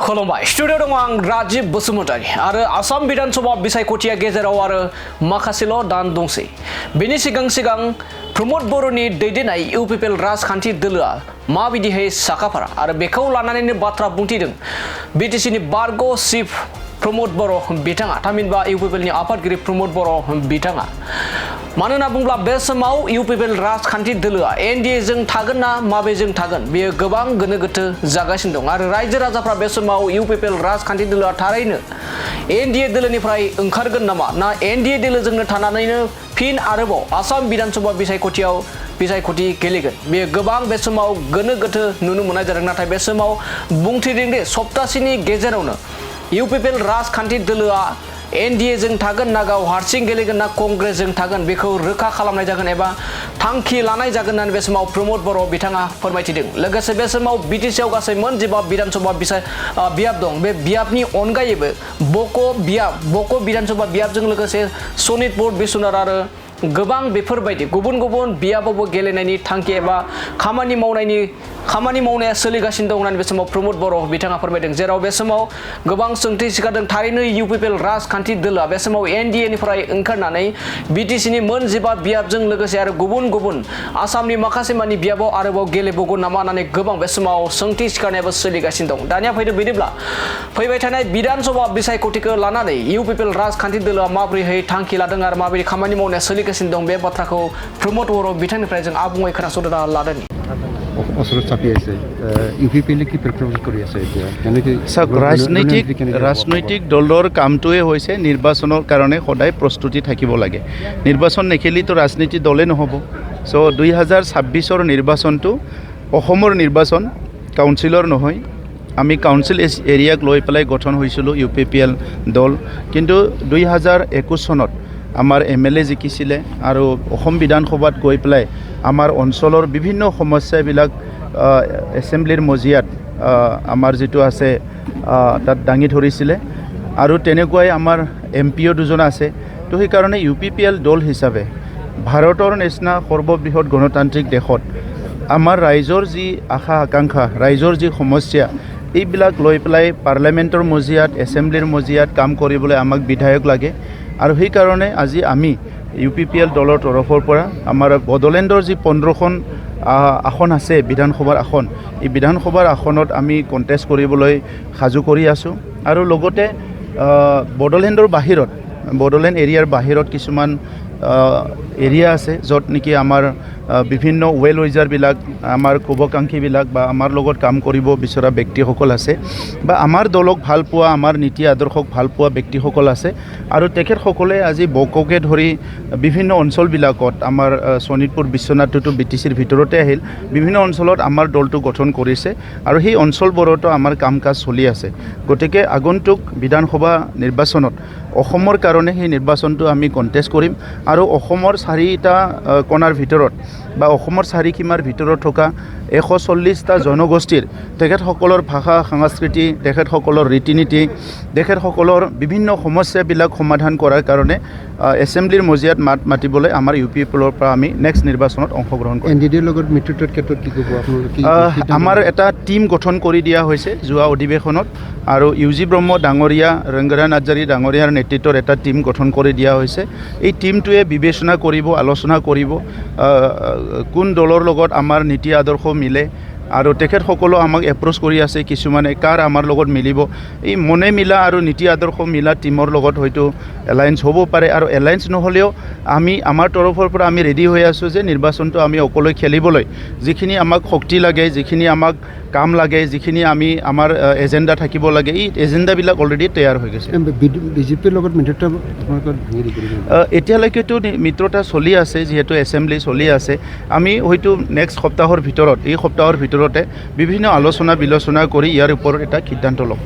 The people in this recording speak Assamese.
खुलुमबाय स्टुडिअ दङ आं राजीब बसुमतारी आरो आसाम विधानसभा बिसायख'थिया गेजेराव आरो माखासेल' दान दंसै बेनि सिगां प्रमोद बर'नि दैदेननाय इउपिपिएल राजखान्थि दोलोआ माबायदिहै साखाफारा आरो बेखौ लानानैनो बाथ्रा बुंथिदों बिटिसिनि बारग' चिफ प्रमोद बर' बिथाङा थामहिनबा इउपिपिएलनि आफादगिरि प्रमोद बर' बिथाङा मानोना बुंब्ला बे समाव इउपिपिएल राजखान्थि दोलोआ एनडिएजों थागोन ना माबेजों थागोन बेयो गोबां गोनो गोथो जागासिनो दं आरो रायजो राजाफ्रा बे समाव इउपिपिएल राजखान्थि दोलोआ थारैनो एनडिए दोलोनिफ्राय ओंखारगोन नामा ना एनडिए दोलोजोंनो थानानैनो फिन आरोबाव आसाम विधानसभा बिसायख'थि गेलेगोन बेयो गोबां बे समाव गोनो गोथो नुनो मोननाय जादों नाथाय बे समाव बुंथिदों दि सप्तासेनि गेजेरावनो इउपिपिएल राजखान्थि दोलोआ एनडिएजों थागोन ना गाव हारसिं गेलेगोन ना कंग्रेसजों थागोन बेखौ रोखा खालामनाय जागोन एबा थांखि लानाय जागोन होननानै बे समाव प्रमोद बर' बिथाङा फोरमायथिदों लोगोसे बे समाव बिटिसिआव गासै मोन 15 विधानसभा बियाब दं बे बियाबनि अनगायैबो बक' विधानसभा बियाबजों लोगोसे सनितपुर बिश्वनाथ आरो गोबां बेफोरबायदि गुबुन गुबुन बियाबावबो गेलेनायनि थांखि एबा खामानि मावनाया सोलिगासिनो दं होननानै बे समाव प्रमोद बर' बिथाङा फोरमायदों जेराव बे समाव गोबां सोंथि सिखारदों थारैनो इउपिपिएल राजखान्थि दोलोआ बे समाव एनडिएनिफ्राय ओंखारनानै बिटिसिनि मोन 15 बियाबजों लोगोसे आरो गुबुन गुबुन आसामनि माखासे मानि बियाबाव आरोबाव गेलेबावगोन नामा होननानै गोबां बे समाव सोंथि सिखारनायाबो सोलिगासिनो दं दानिया फैदो बिदिब्ला फैबाय थानाय विधानसभा बिसायख'थिखौ लानानै इउपिपिएल राजखान्थि दोलोआ माबोरैहाय थांखि लादों आरो माबोरै खामानि मावनाया सोलिगासिनो दं बे बाथ्राखौ प्रमोद बर' बिथांनिफ्राय जों आबुङै खोनासंना लादों ওচৰত চাপি আছে ইউপিপিএলে কি প্ৰেক্টিছ কৰি আছে এতিয়া কেনেকৈ ৰাজনৈতিক দলৰ কামটোৱে হৈছে নিৰ্বাচনৰ কাৰণে সদায় প্ৰস্তুতি থাকিব লাগে নিৰ্বাচন নেখেলিতো ৰাজনীতি দলে নহ'ব চ' 2026ৰ নিৰ্বাচনটো অসমৰ নিৰ্বাচন কাউন্সিলৰ নহয় আমি কাউন্সিল এৰিয়াক লৈ পেলাই গঠন হৈছিলোঁ ইউপিপিএল দল কিন্তু 2021 চনত আমাৰ এমএলএ জিকিছিলে আৰু অসম বিধানসভাত গৈ পেলাই আমাৰ অঞ্চলৰ বিভিন্ন সমস্যাবিলাক এছেম্বলিৰ মজিয়াত আমাৰ যেটো আছে তাত দাঙি ধৰিছিলে আৰু তেনেকুৱাই আমাৰ এমপিও দুজন আছে তো সেই কাৰণে ইউপিপিএল দল হিচাপে ভাৰতৰ নিচিনা সৰ্ববৃহৎ গণতান্ত্ৰিক দেশত আমাৰ ৰাইজৰ যি আশা আকাংক্ষা ৰাইজৰ যি সমস্যা এইবিলাক লৈ পেলাই পাৰ্লিয়ামেণ্টৰ মজিয়াত এছেম্বলিৰ মজিয়াত কাম কৰিবলৈ আমাক বিধায়ক লাগে আৰু সেই কাৰণে আজি আমি ইউপিপিএল দলৰ তৰফৰ পৰা আমাৰ বড়োলেণ্ডৰ যি 15খন আসন আছে বিধানসভাৰ আসন এই বিধানসভাৰ আসনত আমি কণ্টেষ্ট কৰিবলৈ সাজু কৰি আছোঁ আৰু লগতে বড়োলেণ্ডৰ বাহিৰত বড়োলেণ্ড এৰিয়াৰ বাহিৰত কিছুমান এৰিয়া আছে য'ত নেকি আমাৰ বিভিন্ন ৱেল উইজাৰবিলাক আমাৰ শুভাকাংক্ষীবিলাক বা আমাৰ লগত কাম কৰিব বিচৰা ব্যক্তিসকল আছে বা আমাৰ দলক ভাল পোৱা আমাৰ নীতি আদৰ্শক ভাল পোৱা ব্যক্তিসকল আছে আৰু তেখেতসকলে আজি বককে ধৰি বিভিন্ন অঞ্চলবিলাকত আমাৰ শোণিতপুৰ বিশ্বনাথটো বিটিচিৰ ভিতৰতে আহিল বিভিন্ন অঞ্চলত আমাৰ দলটো গঠন কৰিছে আৰু সেই অঞ্চলবোৰতো আমাৰ কাম কাজ চলি আছে গতিকে আগন্তুক বিধানসভা নিৰ্বাচনত অসমৰ কাৰণে সেই নিৰ্বাচনটো আমি কণ্টেষ্ট কৰিম আৰু অসমৰ 4টা কোণাৰ ভিতৰত বা অসমৰ 4 সীমাৰ ভিতৰত থকা 140টা জনগোষ্ঠীৰ তেখেতসকলৰ ভাষা সংস্কৃতি তেখেতসকলৰ ৰীতি নীতি তেখেতসকলৰ বিভিন্ন সমস্যাবিলাক সমাধান কৰাৰ কাৰণে এছেম্বলিৰ মজিয়াত মাতিবলৈ আমাৰ ইউপিপিএলৰ পৰা আমি নেক্সট নিৰ্বাচনত অংশগ্ৰহণ কৰিম এনডিএৰ লগত মিত্ৰতাৰ ক্ষেত্ৰত কি ক'ব আপোনালোকে আমাৰ এটা টিম গঠন কৰি দিয়া হৈছে যোৱা অধিৱেশনত আৰু ইউজি ব্ৰহ্ম ডাঙৰীয়া ৰংগৰা নাৰ্জাৰী ডাঙৰীয়াৰ নেতৃত্বত এটা টিম গঠন কৰি দিয়া হৈছে এই টিমটোৱে বিবেচনা কৰিব আলোচনা কৰিব কোন দলৰ লগত আমাৰ নীতি আদৰ্শ মিলে আৰু তেখেতসকলো আমাক এপ্ৰ'চ কৰি আছে কিছুমানে কাৰ আমাৰ লগত মিলিব এই মনে মিলা আৰু নীতি আদৰ্শ মিলা টিমৰ লগত হয়তো এলায়েন্স হ'ব পাৰে আৰু এলায়েন্স নহ'লেও আমি আমাৰ তৰফৰ পৰা আমি ৰেডি হৈ আছোঁ যে নিৰ্বাচনটো আমি অকলে খেলিবলৈ যিখিনি আমাক শক্তি লাগে যিখিনি আমাক কাম লাগে যিখিনি আমি আমাৰ এজেণ্ডা থাকিব লাগে এই এজেণ্ডাবিলাক অলৰেডি তৈয়াৰ হৈ গৈছে বিজেপিৰ লগত মিত্ৰতা এতিয়ালৈকেতো মিত্ৰতা চলি আছে যিহেতু এছেম্বলি চলি আছে আমি হয়তো নেক্সট সপ্তাহৰ ভিতৰত এই সপ্তাহৰ ভিতৰতে বিভিন্ন আলোচনা বিলোচনা কৰি ইয়াৰ ওপৰত এটা সিদ্ধান্ত ল'ম